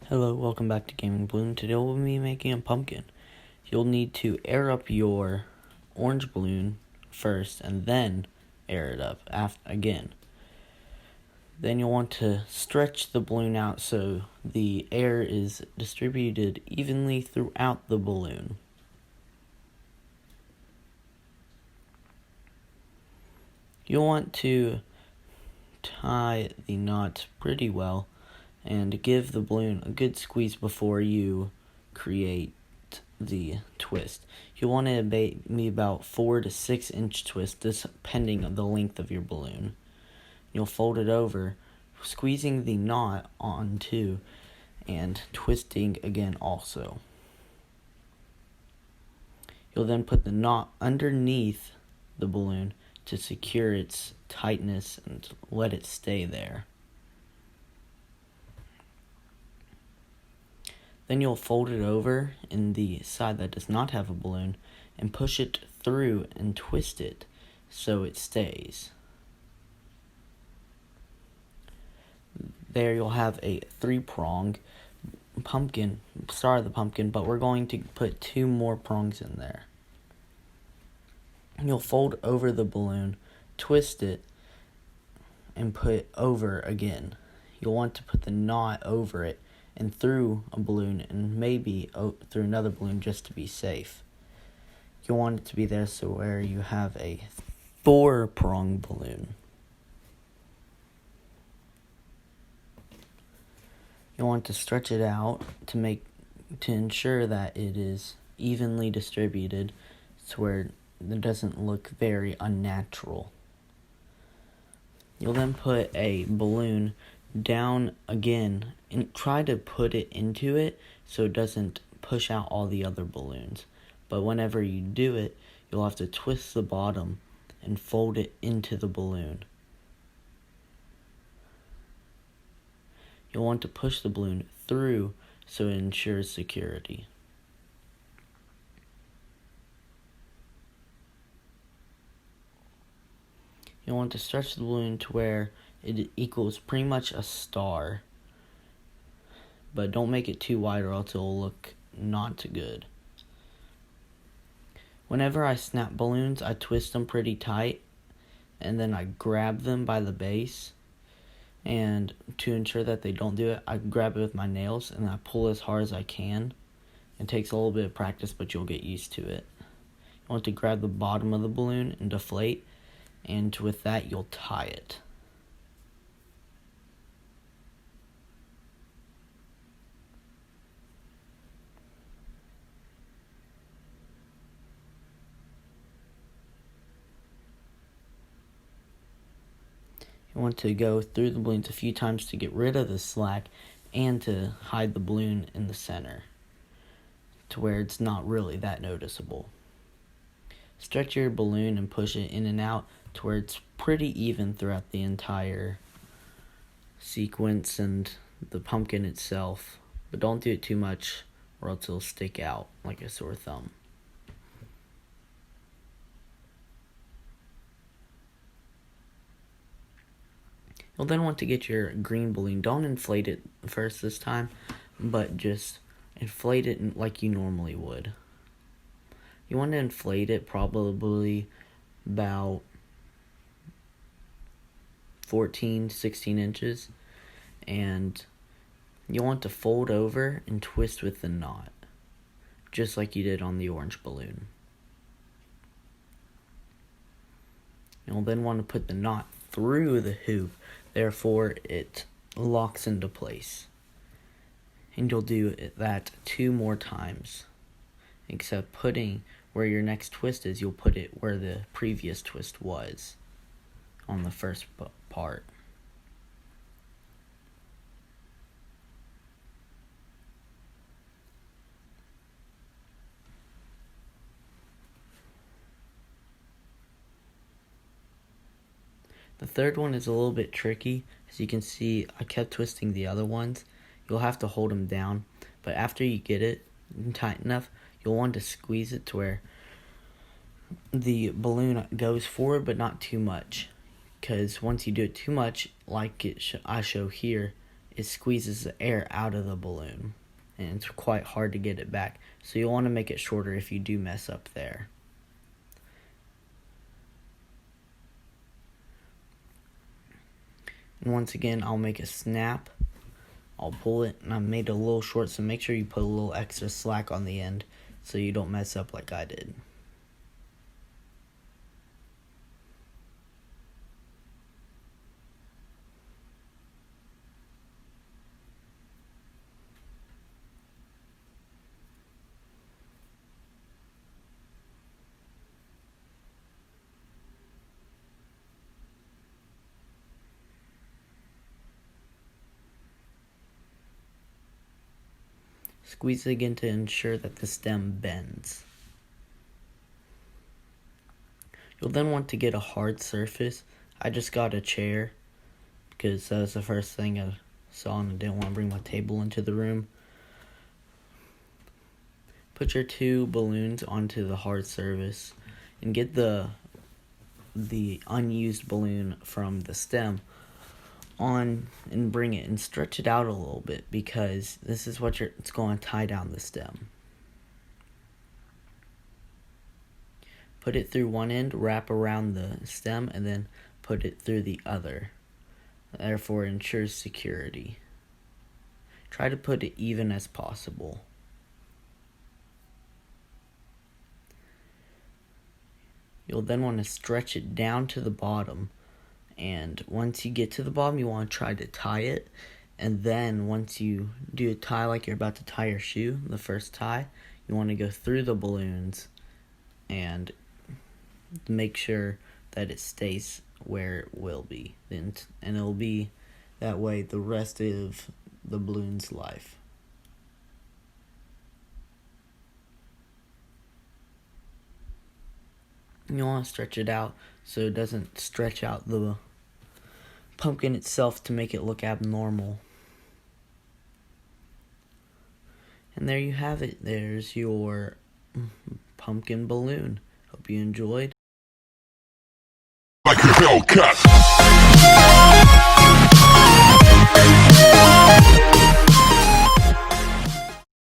Hello, welcome back to Gaming Balloon. Today we'll be making a pumpkin. You'll need to air up your orange balloon first and then air it up again. Then you'll want to stretch the balloon out so the air is distributed evenly throughout the balloon. You'll want to tie the knot pretty well and give the balloon a good squeeze before you create the twist. You'll want to be about 4 to 6 inch twist depending on the length of your balloon. You'll fold it over, squeezing the knot onto and twisting again also. You'll then put the knot underneath the balloon to secure its tightness and let it stay there. Then you'll fold it over in the side that does not have a balloon and push it through and twist it so it stays. There you'll have a 3-prong pumpkin, star of the pumpkin, but we're going to put 2 more prongs in there. You'll fold over the balloon, twist it, and put over again. You'll want to put the knot over it and through a balloon and maybe through another balloon just to be safe. You'll want it to be there so where you have a 4-prong balloon. You'll want to stretch it out to ensure that it is evenly distributed to where it doesn't look very unnatural. You'll then put a balloon down again and try to put it into it so it doesn't push out all the other balloons. But whenever you do it, you'll have to twist the bottom and fold it into the balloon. You'll want to push the balloon through so it ensures security. You'll want to stretch the balloon to where it equals pretty much a star, but don't make it too wide or else it'll look not good. Whenever I snap balloons, I twist them pretty tight and then I grab them by the base, and to ensure that they don't do it, I grab it with my nails and I pull as hard as I can. It takes a little bit of practice, but you'll get used to it. You want to grab the bottom of the balloon and deflate, and with that you'll tie it. You want to go through the balloons a few times to get rid of the slack and to hide the balloon in the center to where it's not really that noticeable. Stretch your balloon and push it in and out to where it's pretty even throughout the entire sequence and the pumpkin itself, but don't do it too much or else it'll stick out like a sore thumb. You'll then want to get your green balloon. Don't inflate it first this time, but just inflate it like you normally would. You want to inflate it probably about 14 to 16 inches, and you'll want to fold over and twist with the knot, just like you did on the orange balloon. You'll then want to put the knot through the hoop, therefore it locks into place. And you'll do that 2 more times, except putting where your next twist is, you'll put it where the previous twist was on the first part. The third one is a little bit tricky. As you can see, I kept twisting the other ones. You'll have to hold them down, but after you get it tight enough, you'll want to squeeze it to where the balloon goes forward, but not too much. Because once you do it too much, like I show here, it squeezes the air out of the balloon. And it's quite hard to get it back. So you'll want to make it shorter if you do mess up there. And once again, I'll make a snap. I'll pull it, and I made it a little short, so make sure you put a little extra slack on the end so you don't mess up like I did. Squeeze it again to ensure that the stem bends. You'll then want to get a hard surface. I just got a chair because that was the first thing I saw and I didn't want to bring my table into the room. Put your 2 balloons onto the hard surface and get the unused balloon from the stem on and bring it and stretch it out a little bit, because this is what it's going to tie down the stem. Put it through one end, wrap around the stem, and then put it through the other. Therefore, it ensures security. Try to put it even as possible. You'll then want to stretch it down to the bottom. And once you get to the bottom, you want to try to tie it. And then once you do a tie like you're about to tie your shoe, the first tie, you want to go through the balloons and make sure that it stays where it will be. And it'll be that way the rest of the balloon's life. You want to stretch it out so it doesn't stretch out the pumpkin itself to make it look abnormal. And there you have it. There's your pumpkin balloon. Hope you enjoyed. Like a Hellcat.